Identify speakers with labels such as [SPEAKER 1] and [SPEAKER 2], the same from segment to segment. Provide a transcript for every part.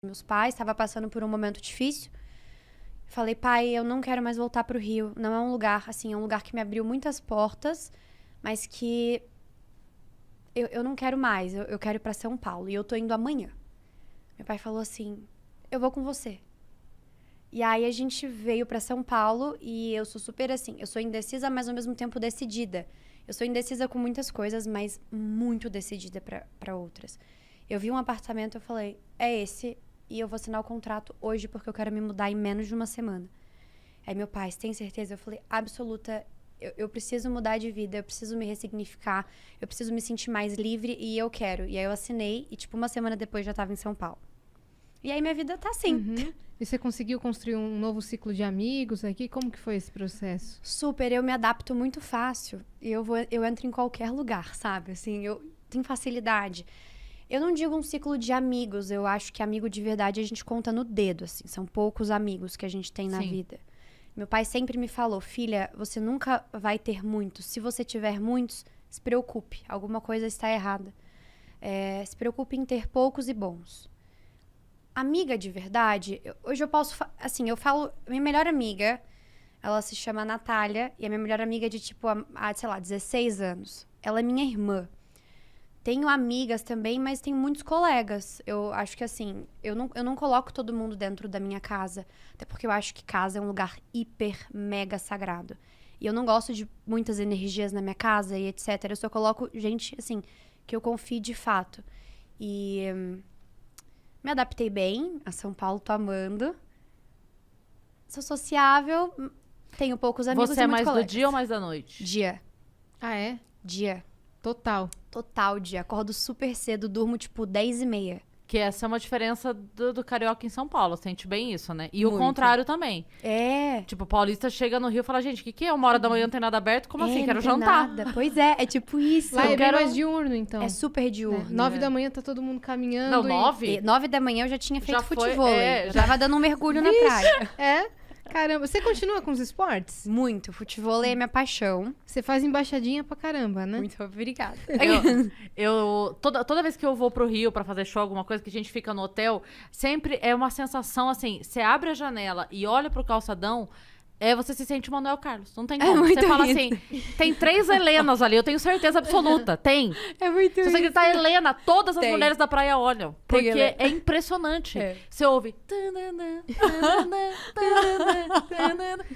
[SPEAKER 1] Meus pais, estava passando por um momento difícil. Falei, pai, eu não quero mais voltar pro Rio. Não é um lugar, assim, é um lugar que me abriu muitas portas, mas que eu não quero mais. Eu quero ir pra São Paulo e eu tô indo amanhã. Meu pai falou assim, eu vou com você. E aí a gente veio pra São Paulo e eu sou super assim, eu sou indecisa, mas ao mesmo tempo decidida. Eu sou indecisa com muitas coisas, mas muito decidida pra outras. Eu vi um apartamento, eu falei, é esse, e eu vou assinar o contrato hoje porque eu quero me mudar em menos de uma semana. Aí meu pai, você tem certeza? Eu falei, absoluta, eu preciso mudar de vida, eu preciso me ressignificar, eu preciso me sentir mais livre e eu quero. E aí eu assinei e tipo uma semana depois já tava em São Paulo. E aí minha vida tá assim.
[SPEAKER 2] Uhum. E você conseguiu construir um novo ciclo de amigos aqui? Como que foi esse processo?
[SPEAKER 1] Super, eu me adapto muito fácil. E eu entro em qualquer lugar, sabe? Assim, eu tenho facilidade. Eu não digo um ciclo de amigos, eu acho que amigo de verdade a gente conta no dedo, assim. São poucos amigos que a gente tem na vida. Meu pai sempre me falou, filha, você nunca vai ter muitos. Se você tiver muitos, se preocupe, alguma coisa está errada. Se preocupe em ter poucos e bons. Amiga de verdade, hoje eu posso... Assim, eu falo... Minha melhor amiga, ela se chama Natália, e a minha melhor amiga é de, tipo, sei lá, 16 anos. Ela é minha irmã. Tenho amigas também, mas tenho muitos colegas. Eu acho que, assim, eu não coloco todo mundo dentro da minha casa. Até porque eu acho que casa é um lugar hiper, mega sagrado. E eu não gosto de muitas energias na minha casa e etc. Eu só coloco gente, assim, que eu confio de fato. E... me adaptei bem a São Paulo, tô amando. Sou sociável, tenho poucos amigos
[SPEAKER 3] Você
[SPEAKER 1] e
[SPEAKER 3] é
[SPEAKER 1] muitos
[SPEAKER 3] mais
[SPEAKER 1] colegas.
[SPEAKER 3] do dia ou mais da noite?
[SPEAKER 1] Dia.
[SPEAKER 2] Ah, é?
[SPEAKER 1] Dia.
[SPEAKER 2] Total.
[SPEAKER 1] Total dia. Acordo super cedo, durmo tipo 10h30.
[SPEAKER 3] Que essa é uma diferença do carioca em São Paulo. Sente bem isso, né? E o
[SPEAKER 1] Muito.
[SPEAKER 3] contrário também.
[SPEAKER 1] É.
[SPEAKER 3] Tipo, o paulista chega no Rio e fala, gente, o que é? 1h da manhã não tem nada aberto? Como assim?
[SPEAKER 1] Não
[SPEAKER 3] Quero
[SPEAKER 1] tem
[SPEAKER 3] jantar.
[SPEAKER 1] nada. Pois é tipo isso.
[SPEAKER 2] Lá é bem
[SPEAKER 3] quero-
[SPEAKER 2] mais diurno, então.
[SPEAKER 1] É super diurno.
[SPEAKER 2] 9 da manhã tá todo mundo caminhando.
[SPEAKER 3] Não, 9?
[SPEAKER 1] 9h eu já tinha feito
[SPEAKER 3] Já foi,
[SPEAKER 1] futevôlei.
[SPEAKER 3] já-
[SPEAKER 1] Já tava dando um mergulho na praia.
[SPEAKER 2] É? Caramba, você continua com os esportes?
[SPEAKER 1] Muito. Futevôlei é minha paixão.
[SPEAKER 2] Você faz embaixadinha pra caramba, né?
[SPEAKER 1] Muito obrigada.
[SPEAKER 3] Toda vez que eu vou pro Rio pra fazer show, alguma coisa que a gente fica no hotel, sempre é uma sensação assim, você abre a janela e olha pro calçadão, você se sente o Manuel Carlos. Não tem como.
[SPEAKER 1] muito
[SPEAKER 3] Você fala
[SPEAKER 1] isso.
[SPEAKER 3] assim, tem 3 Helenas ali, eu tenho certeza absoluta. Tem.
[SPEAKER 1] É muito
[SPEAKER 3] Se você gritar Helena, todas as
[SPEAKER 1] Tem.
[SPEAKER 3] mulheres da praia olham.
[SPEAKER 1] Tem
[SPEAKER 3] Porque
[SPEAKER 1] Helena.
[SPEAKER 3] é impressionante.
[SPEAKER 1] É.
[SPEAKER 3] Você ouve.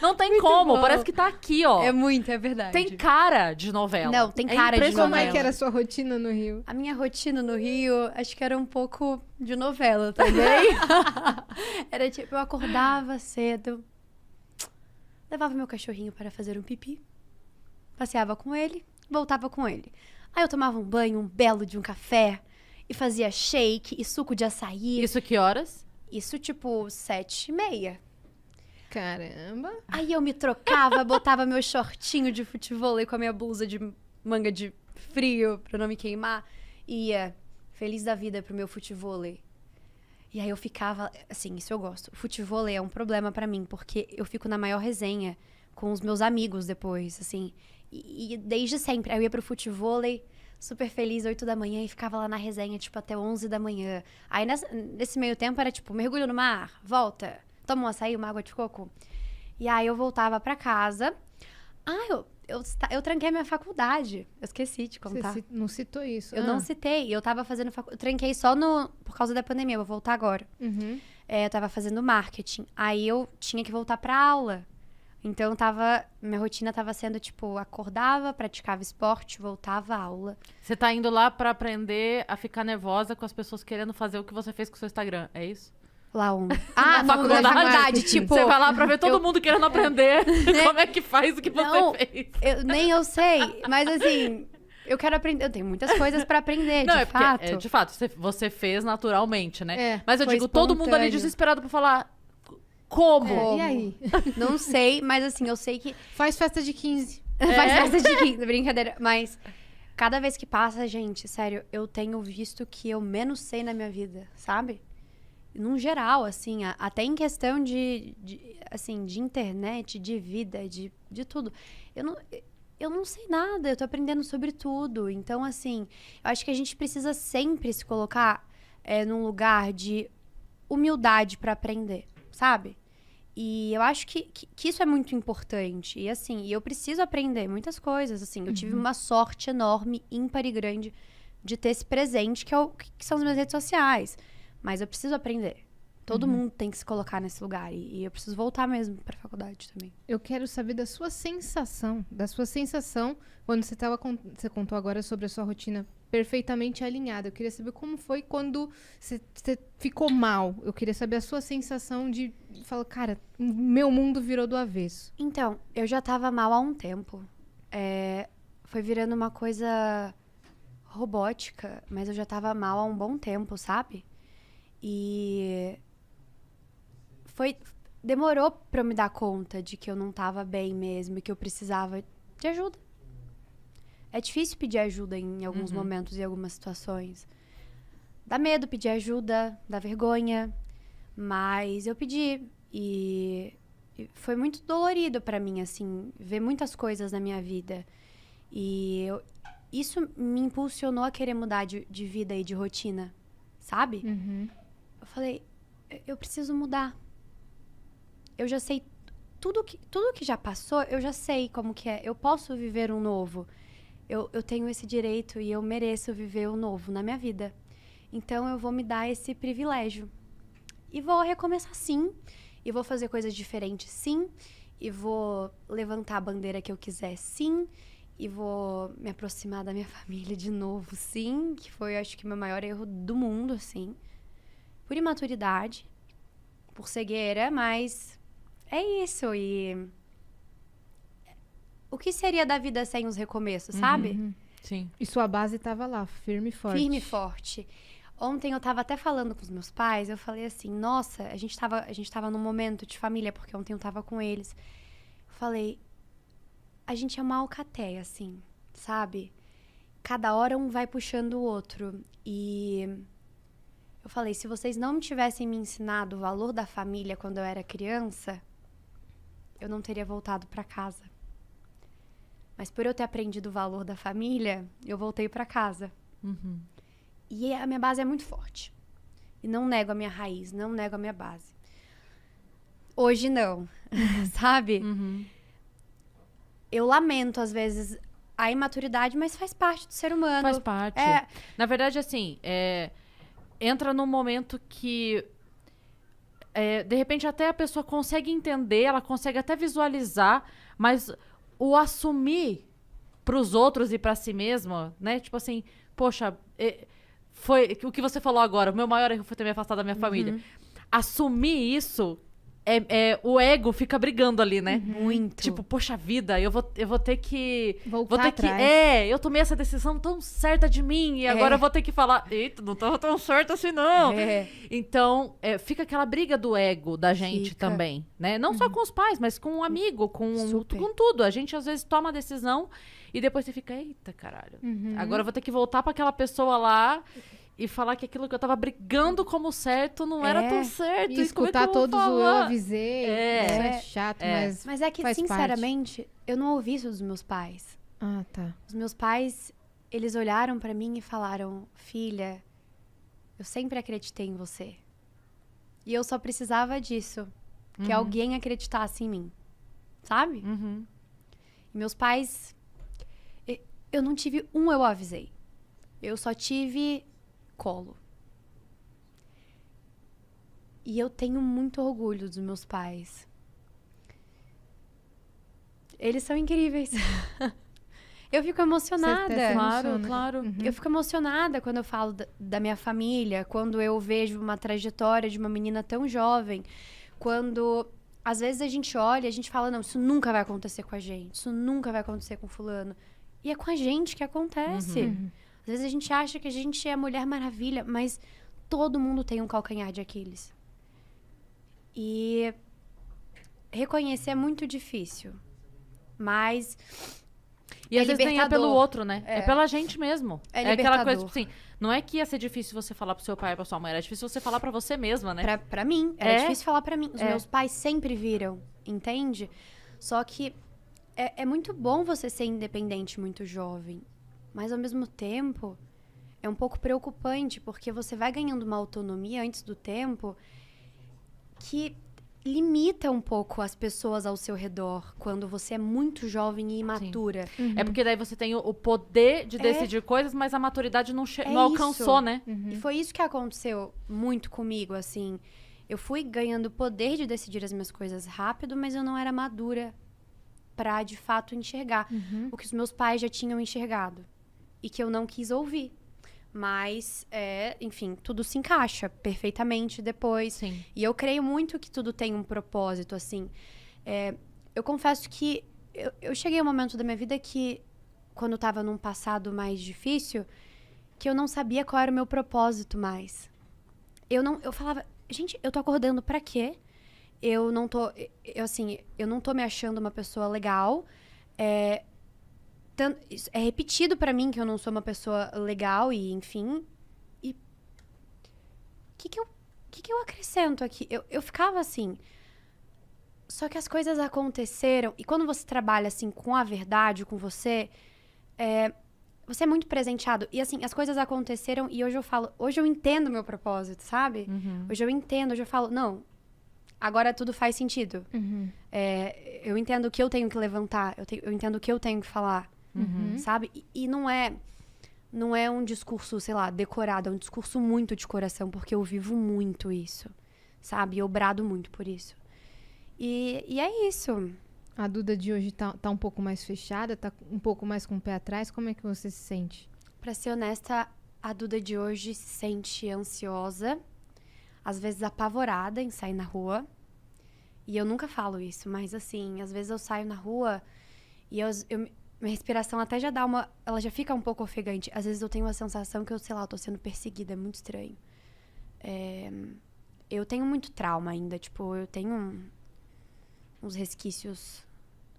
[SPEAKER 3] Não tem como.
[SPEAKER 1] bom.
[SPEAKER 3] Parece que tá aqui, ó.
[SPEAKER 1] É verdade.
[SPEAKER 3] Tem cara de novela.
[SPEAKER 1] Não, tem cara de
[SPEAKER 3] impressionante.
[SPEAKER 2] Como é
[SPEAKER 1] novela.
[SPEAKER 2] que era a sua rotina no Rio?
[SPEAKER 1] A minha rotina no Rio, acho que era um pouco de novela também. Era tipo, eu acordava cedo, levava meu cachorrinho para fazer um pipi, passeava com ele, voltava com ele. Aí eu tomava um banho, um belo de um café, e fazia shake e suco de açaí.
[SPEAKER 3] Isso que horas?
[SPEAKER 1] Isso tipo 7h30.
[SPEAKER 2] Caramba.
[SPEAKER 1] Aí eu me trocava, botava meu shortinho de futevôlei com a minha blusa de manga de frio pra não me queimar. E ia feliz da vida pro meu futevôlei. E aí eu ficava, assim, isso eu gosto. O futevôlei é um problema pra mim, porque eu fico na maior resenha com os meus amigos depois, assim. E desde sempre, aí eu ia pro futevôlei, super feliz, 8 da manhã, e ficava lá na resenha, tipo, até 11 da manhã. Aí nesse meio tempo era tipo, mergulho no mar, volta, toma um açaí, uma água de coco. E aí eu voltava pra casa. Eu tranquei minha faculdade. Eu esqueci de contar.
[SPEAKER 2] Você não citou isso.
[SPEAKER 1] Eu não citei. Eu tava fazendo faculdade. Eu tranquei só por causa da pandemia. Eu vou voltar agora.
[SPEAKER 2] Uhum.
[SPEAKER 1] Eu tava fazendo marketing. Aí eu tinha que voltar pra aula. Então minha rotina tava sendo tipo, acordava, praticava esporte, voltava à aula.
[SPEAKER 3] Você tá indo lá pra aprender a ficar nervosa com as pessoas querendo fazer o que você fez com o seu Instagram, é isso?
[SPEAKER 1] Lá onde?
[SPEAKER 3] Na faculdade.
[SPEAKER 1] Na faculdade, tipo.
[SPEAKER 3] Você vai lá pra ver todo
[SPEAKER 1] eu-
[SPEAKER 3] mundo querendo aprender como é que faz o que você
[SPEAKER 1] Não,
[SPEAKER 3] fez.
[SPEAKER 1] Nem eu sei. Mas assim, eu quero aprender. Eu tenho muitas coisas pra aprender,
[SPEAKER 3] Não,
[SPEAKER 1] de
[SPEAKER 3] é porque,
[SPEAKER 1] fato.
[SPEAKER 3] de fato, você fez naturalmente, né?
[SPEAKER 2] É,
[SPEAKER 3] Mas eu
[SPEAKER 1] foi
[SPEAKER 3] digo, todo mundo ali
[SPEAKER 1] espontâneo.
[SPEAKER 3] desesperado pra falar como?
[SPEAKER 1] Como?
[SPEAKER 2] E aí?
[SPEAKER 1] Não sei, mas assim, eu sei que
[SPEAKER 2] Faz festa de 15.
[SPEAKER 1] faz festa de 15, brincadeira. Mas cada vez que passa, gente, sério, eu tenho visto que eu menos sei na minha vida, sabe? Num geral, assim, até em questão assim, de internet, de vida, de tudo. Eu não sei nada, eu tô aprendendo sobre tudo. Então, assim, eu acho que a gente precisa sempre se colocar num lugar de humildade pra aprender, sabe? E eu acho que isso é muito importante. E assim, eu preciso aprender muitas coisas, assim. Eu tive uma sorte enorme, ímpar e grande de ter esse presente que são as minhas redes sociais. Mas eu preciso aprender. Todo mundo tem que se colocar nesse lugar. E eu preciso voltar mesmo pra faculdade também.
[SPEAKER 2] Eu quero saber da sua sensação quando você contou agora sobre a sua rotina perfeitamente alinhada. Eu queria saber como foi quando você ficou mal. Eu queria saber a sua sensação de falar, cara, meu mundo virou do avesso.
[SPEAKER 1] Então, eu já tava mal há um tempo. Foi virando uma coisa robótica, mas eu já tava mal há um bom tempo, sabe? E demorou pra eu me dar conta de que eu não tava bem mesmo e que eu precisava de ajuda. É difícil pedir ajuda em alguns momentos e algumas situações. Dá medo pedir ajuda, dá vergonha, mas eu pedi e foi muito dolorido pra mim, assim, ver muitas coisas na minha vida. E isso me impulsionou a querer mudar de vida e de rotina, sabe? Eu falei, eu preciso mudar. Eu já sei tudo que já passou, eu já sei como que é. Eu posso viver um novo. Eu tenho esse direito e eu mereço viver um novo na minha vida. Então eu vou me dar esse privilégio. E vou recomeçar sim. E vou fazer coisas diferentes sim. E vou levantar a bandeira que eu quiser sim. E vou me aproximar da minha família de novo sim. Que foi, acho que, o meu maior erro do mundo, assim. Por imaturidade. Por cegueira, mas é isso. E o que seria da vida sem os recomeços, sabe?
[SPEAKER 3] Sim.
[SPEAKER 2] E sua base tava lá, firme e forte.
[SPEAKER 1] Firme e forte. Ontem eu tava até falando com os meus pais, eu falei assim, nossa, a gente tava num momento de família, porque ontem eu tava com eles. Eu falei, a gente é uma alcateia, assim, sabe? Cada hora um vai puxando o outro. E eu falei, se vocês não tivessem me ensinado o valor da família quando eu era criança, eu não teria voltado pra casa. Mas por eu ter aprendido o valor da família, eu voltei pra casa. E a minha base é muito forte. E não nego a minha raiz, não nego a minha base. Hoje não, sabe? Eu lamento, às vezes, a imaturidade, mas faz parte do ser humano.
[SPEAKER 3] Faz parte. Na verdade, assim, entra num momento que de repente até a pessoa consegue entender, ela consegue até visualizar, mas o assumir pros outros e pra si mesma, né? Tipo assim, poxa, foi o que você falou agora, o meu maior erro foi ter me afastado da minha família. Assumir isso, o ego fica brigando ali, né?
[SPEAKER 1] Muito.
[SPEAKER 3] Tipo, poxa vida, eu vou ter que...
[SPEAKER 2] Voltar
[SPEAKER 3] vou ter que
[SPEAKER 2] atrás.
[SPEAKER 3] eu tomei essa decisão tão certa de mim e agora eu vou ter que falar, eita, não tava tão certo assim não. Então, fica aquela briga do ego da gente
[SPEAKER 1] Fica.
[SPEAKER 3] também, né? Não só com os pais, mas com um amigo, com
[SPEAKER 1] Super.
[SPEAKER 3] tudo. A gente às vezes toma a decisão e depois você fica, eita, caralho. Agora eu vou ter que voltar pra aquela pessoa lá e falar que aquilo que eu tava brigando como certo não era tão certo.
[SPEAKER 2] E
[SPEAKER 3] como é que
[SPEAKER 2] escutar
[SPEAKER 3] eu vou
[SPEAKER 2] todos eu
[SPEAKER 3] falar?
[SPEAKER 2] avisei.
[SPEAKER 3] É.
[SPEAKER 2] Isso é chato, mas...
[SPEAKER 1] Mas é que,
[SPEAKER 2] faz
[SPEAKER 1] sinceramente, eu não ouvi isso dos meus pais.
[SPEAKER 2] Ah, tá.
[SPEAKER 1] Os meus pais, eles olharam pra mim e falaram, filha, eu sempre acreditei em você. E eu só precisava disso. Que alguém acreditasse em mim. Sabe? E meus pais... Eu não tive eu avisei. Eu só tive colo. E eu tenho muito orgulho dos meus pais. Eles são incríveis. Eu fico emocionada.
[SPEAKER 2] Você
[SPEAKER 3] Claro,
[SPEAKER 2] emociona.
[SPEAKER 3] claro.
[SPEAKER 1] Eu fico emocionada quando eu falo da minha família, quando eu vejo uma trajetória de uma menina tão jovem, quando às vezes a gente olha e a gente fala, não, isso nunca vai acontecer com a gente, isso nunca vai acontecer com fulano. E é com a gente que acontece. Às vezes a gente acha que a gente é a Mulher Maravilha, mas todo mundo tem um calcanhar de Aquiles. E reconhecer é muito difícil, mas...
[SPEAKER 3] E às vezes nem é
[SPEAKER 1] libertador.
[SPEAKER 3] pelo outro, né? É pela gente mesmo.
[SPEAKER 1] É
[SPEAKER 3] aquela coisa,
[SPEAKER 1] libertador.
[SPEAKER 3] tipo assim, não é que ia ser difícil você falar pro seu pai e pra sua mãe, era difícil você falar pra você mesma, né?
[SPEAKER 1] Pra mim, era
[SPEAKER 3] É?
[SPEAKER 1] difícil falar pra mim. Os meus pais sempre viram, entende? Só que é muito bom você ser independente muito jovem. Mas, ao mesmo tempo, é um pouco preocupante, porque você vai ganhando uma autonomia antes do tempo que limita um pouco as pessoas ao seu redor quando você é muito jovem e imatura.
[SPEAKER 3] É porque daí você tem o poder de decidir coisas, mas a maturidade não alcançou,
[SPEAKER 1] isso.
[SPEAKER 3] né?
[SPEAKER 1] E foi isso que aconteceu muito comigo, assim. Eu fui ganhando o poder de decidir as minhas coisas rápido, mas eu não era madura pra, de fato, enxergar o que os meus pais já tinham enxergado. E que eu não quis ouvir. Mas, enfim, tudo se encaixa perfeitamente depois.
[SPEAKER 3] Sim.
[SPEAKER 1] E eu creio muito que tudo tem um propósito, assim. Eu confesso que eu cheguei a um momento da minha vida que, quando eu tava num passado mais difícil, que eu não sabia qual era o meu propósito mais. Eu falava, gente, eu tô acordando pra quê? Eu não tô me achando uma pessoa legal. É repetido pra mim que eu não sou uma pessoa legal e, enfim. E o que eu acrescento aqui? Eu ficava assim. Só que as coisas aconteceram. E quando você trabalha, assim, com a verdade, com você é muito presenteado. E, assim, as coisas aconteceram e hoje eu entendo o meu propósito, sabe? Hoje eu entendo, hoje eu falo, não, agora tudo faz sentido. Eu entendo o que eu tenho que levantar, eu entendo o que eu tenho que falar. Sabe? E não é um discurso, sei lá, decorado, é um discurso muito de coração, porque eu vivo muito isso, sabe? Eu brado muito por isso. E é isso.
[SPEAKER 2] A Duda de hoje tá um pouco mais fechada, tá um pouco mais com o pé atrás. Como é que você se sente?
[SPEAKER 1] Pra ser honesta, a Duda de hoje se sente ansiosa, às vezes apavorada em sair na rua. E eu nunca falo isso, mas assim, às vezes eu saio na rua e minha respiração até já dá ela já fica um pouco ofegante. Às vezes eu tenho a sensação que eu, sei lá, eu tô sendo perseguida, é muito estranho. Eu tenho muito trauma ainda, tipo, eu tenho uns resquícios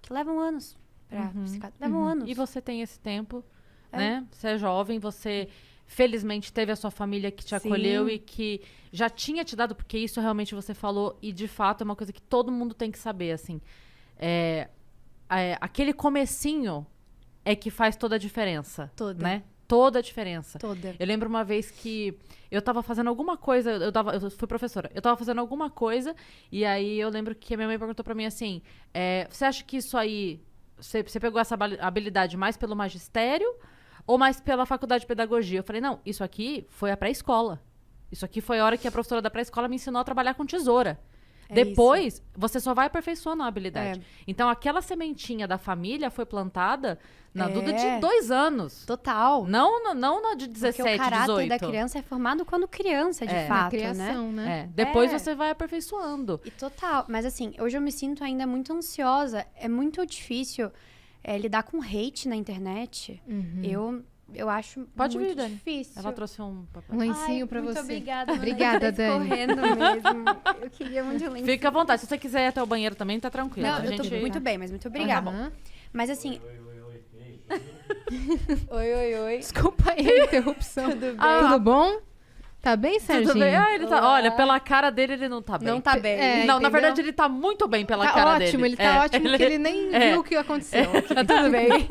[SPEAKER 1] que levam anos pra levam anos.
[SPEAKER 3] E você tem esse tempo, né? Você é jovem, você felizmente teve a sua família que te acolheu e que já tinha te dado, porque isso realmente você falou, e de fato é uma coisa que todo mundo tem que saber, assim. Aquele comecinho é que faz toda a diferença.
[SPEAKER 1] Toda.
[SPEAKER 3] Né? Toda a diferença.
[SPEAKER 1] Toda.
[SPEAKER 3] Eu lembro uma vez que eu tava fazendo alguma coisa, eu fui professora, eu tava fazendo alguma coisa, e aí eu lembro que a minha mãe perguntou pra mim assim, você acha que isso aí, você pegou essa habilidade mais pelo magistério ou mais pela faculdade de pedagogia? Eu falei, não, isso aqui foi a pré-escola. Isso aqui foi a hora que a professora da pré-escola me ensinou a trabalhar com tesoura. Depois, você só vai aperfeiçoando a habilidade. Então, aquela sementinha da família foi plantada na Duda de 2 anos.
[SPEAKER 1] Total.
[SPEAKER 3] Não na de 17, 18.
[SPEAKER 1] Porque o caráter da criança é formado quando criança, de fato,
[SPEAKER 2] na criação, né?
[SPEAKER 3] Depois você vai aperfeiçoando.
[SPEAKER 1] E total. Mas assim, hoje eu me sinto ainda muito ansiosa. É muito difícil lidar com hate na internet. Eu acho
[SPEAKER 3] Pode
[SPEAKER 1] muito
[SPEAKER 3] vir, Dani.
[SPEAKER 1] difícil.
[SPEAKER 3] Ela trouxe um papel.
[SPEAKER 2] Um lencinho pra
[SPEAKER 1] muito
[SPEAKER 2] você.
[SPEAKER 1] Obrigada.
[SPEAKER 2] Obrigada, Dani.
[SPEAKER 1] Correndo mesmo. Eu queria muito lencinho.
[SPEAKER 3] Fica à vontade. Se você quiser ir até o banheiro também, tá tranquilo.
[SPEAKER 1] Não,
[SPEAKER 3] A
[SPEAKER 1] eu tô
[SPEAKER 3] gente...
[SPEAKER 1] muito bem, mas muito obrigada.
[SPEAKER 2] Aham.
[SPEAKER 1] Mas assim... Oi.
[SPEAKER 2] Desculpa aí a interrupção.
[SPEAKER 1] Tudo bem?
[SPEAKER 2] Tudo bom? Tá bem, Serginho?
[SPEAKER 3] Tudo bem? Ele tá...
[SPEAKER 1] Olá.
[SPEAKER 3] Olha, pela cara dele, ele não tá bem.
[SPEAKER 1] Não tá bem.
[SPEAKER 3] Não,
[SPEAKER 2] entendeu?
[SPEAKER 3] na verdade, ele tá muito bem pela
[SPEAKER 2] Tá
[SPEAKER 3] cara
[SPEAKER 2] ótimo,
[SPEAKER 3] dele.
[SPEAKER 2] ele tá ótimo porque ele nem viu o que aconteceu.
[SPEAKER 1] Tudo bem.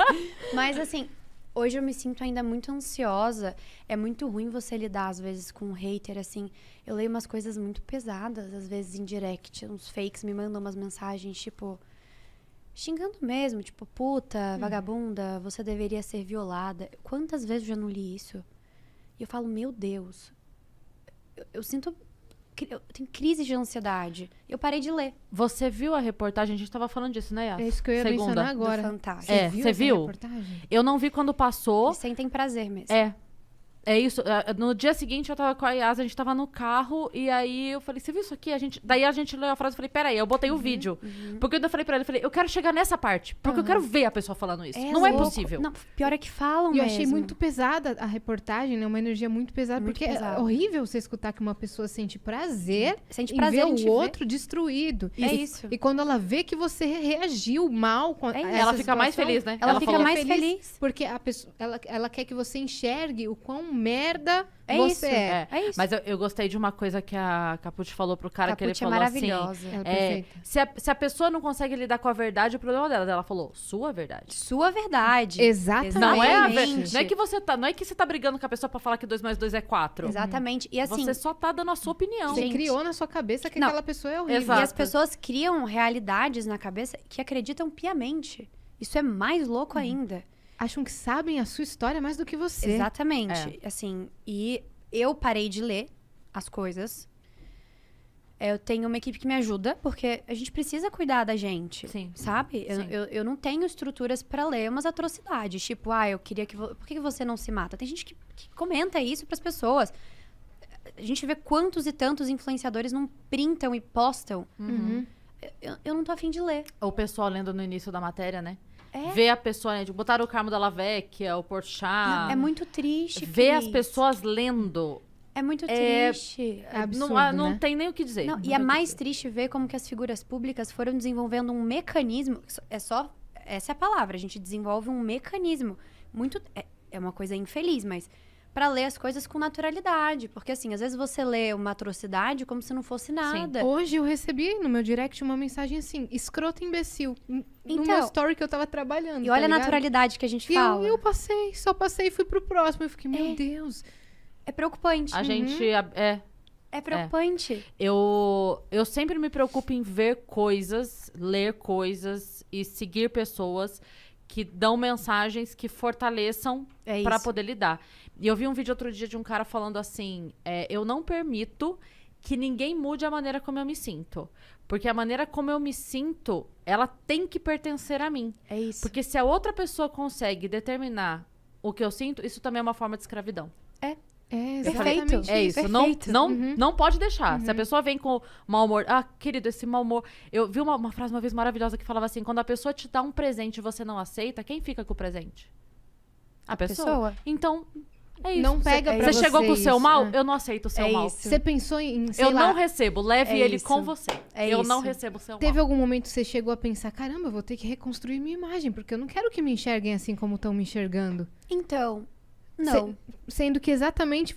[SPEAKER 1] Mas assim, hoje eu me sinto ainda muito ansiosa. É muito ruim você lidar, às vezes, com um hater, assim. Eu leio umas coisas muito pesadas, às vezes em direct. Uns fakes me mandam umas mensagens, tipo... xingando mesmo, tipo, puta, vagabunda, você deveria ser violada. Quantas vezes eu já não li isso? E eu falo, meu Deus... Eu sinto... Eu tenho crise de ansiedade. Eu parei de ler.
[SPEAKER 3] Você viu a reportagem? A gente tava falando disso, né, Yas?
[SPEAKER 2] É isso que eu ia mencionar agora.
[SPEAKER 1] Do Fantástico.
[SPEAKER 3] Você
[SPEAKER 2] essa
[SPEAKER 3] viu?
[SPEAKER 2] reportagem?
[SPEAKER 3] Eu não vi quando passou.
[SPEAKER 1] Eles sentem prazer mesmo.
[SPEAKER 3] É isso. No dia seguinte, eu tava com a Yas, a gente tava no carro, e aí eu falei, você viu isso aqui? Daí a gente leu a frase e falei, peraí, eu botei o vídeo. Porque eu ainda falei pra ele, eu quero chegar nessa parte, porque eu quero ver a pessoa falando isso. Não é
[SPEAKER 1] louco.
[SPEAKER 3] possível.
[SPEAKER 1] Não, pior é que falam
[SPEAKER 2] E eu
[SPEAKER 1] mesmo.
[SPEAKER 2] achei muito pesada a reportagem, né? Uma energia muito pesada,
[SPEAKER 1] Muito
[SPEAKER 2] porque
[SPEAKER 1] pesada.
[SPEAKER 2] é horrível você escutar que uma pessoa sente prazer
[SPEAKER 1] Sente
[SPEAKER 2] em
[SPEAKER 1] prazer
[SPEAKER 2] ver
[SPEAKER 1] em
[SPEAKER 2] o
[SPEAKER 1] te ver.
[SPEAKER 2] outro destruído.
[SPEAKER 1] É
[SPEAKER 2] E-
[SPEAKER 1] isso.
[SPEAKER 2] E quando ela vê que você reagiu mal com
[SPEAKER 1] É isso.
[SPEAKER 2] essa
[SPEAKER 3] Ela fica mais
[SPEAKER 2] situação,
[SPEAKER 3] feliz, né?
[SPEAKER 1] Ela fica
[SPEAKER 3] falou.
[SPEAKER 1] mais feliz.
[SPEAKER 2] Porque a pessoa, ela quer que você enxergue o quão merda
[SPEAKER 1] É
[SPEAKER 2] você
[SPEAKER 1] isso.
[SPEAKER 2] é.
[SPEAKER 1] É isso.
[SPEAKER 3] Mas eu gostei de uma coisa que a Capucci falou pro cara, que ele
[SPEAKER 1] Capucci é
[SPEAKER 3] falou assim...
[SPEAKER 1] maravilhosa.
[SPEAKER 2] Ela é perfeita.
[SPEAKER 3] Se a pessoa não consegue lidar com a verdade, o problema dela. Ela falou, sua verdade.
[SPEAKER 1] Sua verdade.
[SPEAKER 2] Exatamente.
[SPEAKER 3] Não é a
[SPEAKER 1] Exatamente.
[SPEAKER 3] não é que você tá brigando com a pessoa pra falar que 2 mais 2 é 4.
[SPEAKER 1] Exatamente. E assim,
[SPEAKER 3] Você só tá dando a sua opinião.
[SPEAKER 2] Você
[SPEAKER 1] Gente.
[SPEAKER 2] criou na sua cabeça que
[SPEAKER 1] Não.
[SPEAKER 2] aquela pessoa é horrível.
[SPEAKER 3] Exato.
[SPEAKER 1] e as pessoas criam realidades na cabeça que acreditam piamente. Isso é mais louco ainda.
[SPEAKER 2] Acham que sabem a sua história mais do que você.
[SPEAKER 1] Exatamente. Assim, e eu parei de ler as coisas. Eu tenho uma equipe que me ajuda, porque a gente precisa cuidar da gente.
[SPEAKER 3] Sim.
[SPEAKER 1] Sabe?
[SPEAKER 3] Sim.
[SPEAKER 1] Eu não tenho estruturas pra ler umas atrocidades. Tipo, eu queria que... Por que você não se mata? Tem gente que comenta isso pras pessoas. A gente vê quantos e tantos influenciadores não printam e postam.
[SPEAKER 2] Uhum.
[SPEAKER 1] Eu não tô afim de ler.
[SPEAKER 3] O pessoal lendo no início da matéria, né?
[SPEAKER 1] É.
[SPEAKER 3] Ver a pessoa, né? Botaram o Carmo Della Vecchia, o Porchat.
[SPEAKER 1] É muito triste,
[SPEAKER 3] Ver as
[SPEAKER 1] Cris.
[SPEAKER 3] pessoas lendo.
[SPEAKER 1] É muito
[SPEAKER 3] É-
[SPEAKER 1] triste.
[SPEAKER 2] É absurdo,
[SPEAKER 3] não
[SPEAKER 2] né?
[SPEAKER 3] tem nem o que dizer.
[SPEAKER 1] Não,
[SPEAKER 3] Não
[SPEAKER 1] e
[SPEAKER 3] tem
[SPEAKER 1] é
[SPEAKER 3] o que
[SPEAKER 1] mais
[SPEAKER 3] dizer.
[SPEAKER 1] triste ver como que as figuras públicas foram desenvolvendo um mecanismo. Essa é a palavra. A gente desenvolve um mecanismo. Muito. É uma coisa infeliz, mas pra ler as coisas com naturalidade. Porque, assim, às vezes você lê uma atrocidade como se não fosse nada.
[SPEAKER 2] Hoje eu recebi no meu direct uma mensagem assim, escroto imbecil. No
[SPEAKER 1] Então,
[SPEAKER 2] meu story que eu tava trabalhando.
[SPEAKER 1] E olha
[SPEAKER 2] tá
[SPEAKER 1] a
[SPEAKER 2] ligado?
[SPEAKER 1] naturalidade que a gente
[SPEAKER 2] E
[SPEAKER 1] fala.
[SPEAKER 2] eu passei, só passei e fui pro próximo. Eu fiquei, meu Deus.
[SPEAKER 1] É preocupante.
[SPEAKER 3] A gente.
[SPEAKER 1] É preocupante.
[SPEAKER 3] Eu sempre me preocupo em ver coisas, ler coisas e seguir pessoas que dão mensagens que fortaleçam
[SPEAKER 1] É
[SPEAKER 3] pra
[SPEAKER 1] isso.
[SPEAKER 3] poder lidar. E eu vi um vídeo outro dia de um cara falando assim: eu não permito que ninguém mude a maneira como eu me sinto. Porque a maneira como eu me sinto, ela tem que pertencer a mim.
[SPEAKER 1] É isso.
[SPEAKER 3] Porque se a outra pessoa consegue determinar o que eu sinto, isso também é uma forma de escravidão.
[SPEAKER 2] É,
[SPEAKER 1] Perfeito.
[SPEAKER 2] exatamente
[SPEAKER 3] É isso, não,
[SPEAKER 1] Perfeito.
[SPEAKER 3] não pode deixar. Se a pessoa vem com mau humor... Ah, querido, esse mau humor... Eu vi uma frase uma vez maravilhosa que falava assim, quando a pessoa te dá um presente e você não aceita, quem fica com o presente? A pessoa. Então, é isso.
[SPEAKER 2] Não pega pra
[SPEAKER 3] Você chegou com o seu
[SPEAKER 2] isso,
[SPEAKER 3] mal?
[SPEAKER 2] é.
[SPEAKER 3] Eu não aceito o seu
[SPEAKER 1] É
[SPEAKER 3] mal.
[SPEAKER 1] isso.
[SPEAKER 2] Você pensou em, sei
[SPEAKER 3] Eu
[SPEAKER 2] lá,
[SPEAKER 3] não recebo. Leve
[SPEAKER 1] É
[SPEAKER 3] ele
[SPEAKER 1] isso.
[SPEAKER 3] com você.
[SPEAKER 1] É
[SPEAKER 3] eu
[SPEAKER 1] isso.
[SPEAKER 3] não recebo o seu
[SPEAKER 2] teve
[SPEAKER 3] mal.
[SPEAKER 2] algum momento que você chegou a pensar, caramba, eu vou ter que reconstruir minha imagem, porque eu não quero que me enxerguem assim como estão me enxergando.
[SPEAKER 1] Então, não.
[SPEAKER 2] Sendo que exatamente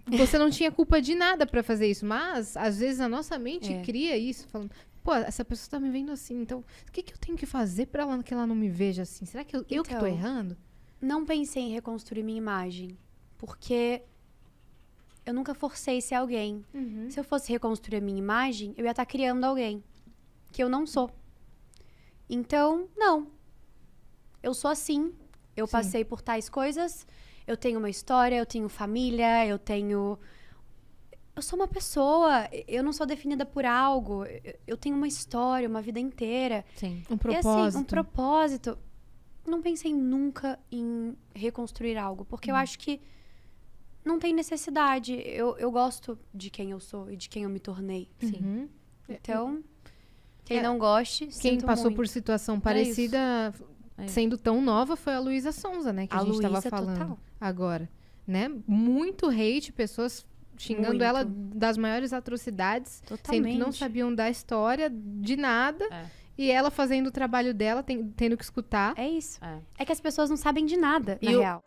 [SPEAKER 2] você não tinha culpa de nada pra fazer isso, mas às vezes a nossa mente cria isso, falando, pô, essa pessoa tá me vendo assim, então o que eu tenho que fazer pra ela que ela não me veja assim? Será que eu que tô
[SPEAKER 1] Então,
[SPEAKER 2] errando?
[SPEAKER 1] Não pensei em reconstruir minha imagem. Porque eu nunca forcei ser alguém. Se eu fosse reconstruir a minha imagem, eu ia estar criando alguém. Que eu não sou. Então, não. Eu sou assim. Eu
[SPEAKER 2] Sim.
[SPEAKER 1] passei por tais coisas. Eu tenho uma história, eu tenho família, eu sou uma pessoa. Eu não sou definida por algo. Eu tenho uma história, uma vida inteira.
[SPEAKER 3] Sim.
[SPEAKER 2] Um
[SPEAKER 1] E
[SPEAKER 2] propósito.
[SPEAKER 1] assim, um propósito. Não pensei nunca em reconstruir algo, porque eu acho que não tem necessidade. Eu gosto de quem eu sou e de quem eu me tornei.
[SPEAKER 3] Sim.
[SPEAKER 2] Uhum.
[SPEAKER 1] Então, quem
[SPEAKER 2] É,
[SPEAKER 1] não goste,
[SPEAKER 2] Quem
[SPEAKER 1] sinto
[SPEAKER 2] passou
[SPEAKER 1] muito.
[SPEAKER 2] por situação parecida,
[SPEAKER 3] É isso.
[SPEAKER 2] sendo tão nova, foi a Luísa Sonza, né? Que a gente tava
[SPEAKER 1] Luísa,
[SPEAKER 2] falando
[SPEAKER 1] total.
[SPEAKER 2] agora. Né? Muito hate, pessoas xingando
[SPEAKER 1] Muito.
[SPEAKER 2] ela das maiores atrocidades, sendo que
[SPEAKER 1] Totalmente.
[SPEAKER 2] não sabiam da história, de nada.
[SPEAKER 3] É.
[SPEAKER 2] E ela fazendo o trabalho dela, tendo que escutar.
[SPEAKER 1] É isso.
[SPEAKER 3] É.
[SPEAKER 1] É que as pessoas não sabem de nada,
[SPEAKER 3] E
[SPEAKER 1] na
[SPEAKER 3] o-
[SPEAKER 1] real.